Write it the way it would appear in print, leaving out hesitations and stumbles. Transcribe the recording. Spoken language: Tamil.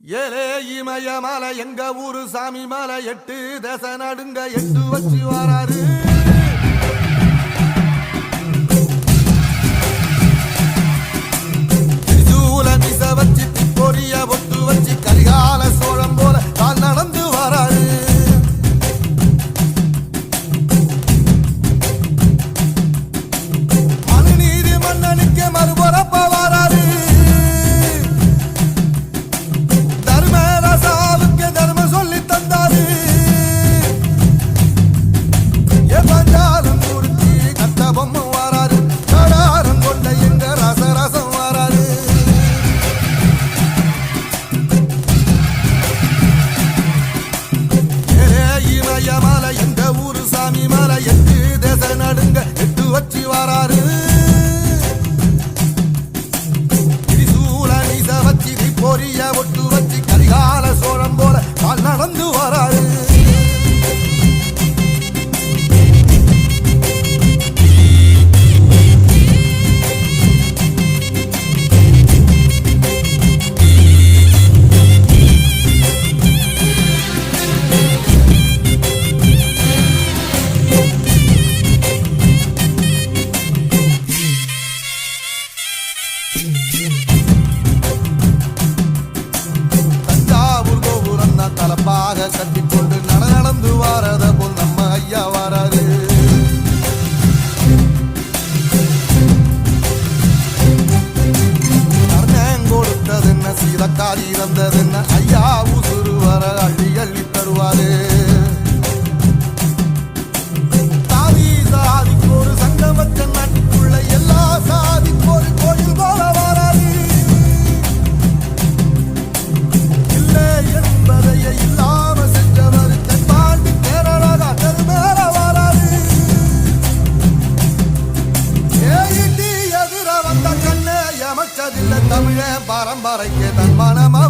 ஏலே இமய மலை எங்க ஊரு சாமி மலை 8 தேச நடுங்க 8 வச்சு வராரு. திருச்சூல மிச வச்சு பொரிய ஒட்டு வச்சு கரிகால சோழம் போல தான் நடந்து வராரு. மனுநீதி மன்னனுக்கு மறுபரப்ப வராரு. சாமி மலை 8 தேச நடுங்க 8 வச்சு வராரு. திரிசூல மீச வச்சு பொரிய ஒட்டு வச்சு கரிகால சோழம் போல பால் நடந்து வராரு. தலப்பாக கட்டிக்கொண்டு நடந்து வாரத போல் நம்ம ஐயா வாராரு. அர்ணம் கொடுத்தது என்ன சீதக்காரி இறந்தது என்ன ஐயா உசுறு வர அள்ளி அள்ளி தருவாரு. சாதி சாதிக்கு ஒரு சங்கம் வச்ச நாட்டுக்குள்ள எல்லா சாதிக்கு ஒரு கோயில் போல வாராரு. இல்லாம செஞ்சவர் தென்பாண்டி கேரளா மேல வராது. எதிர வந்த கண்ணே அமைச்சதில்லை தமிழ பரம்பரைக்கு தன் மனமா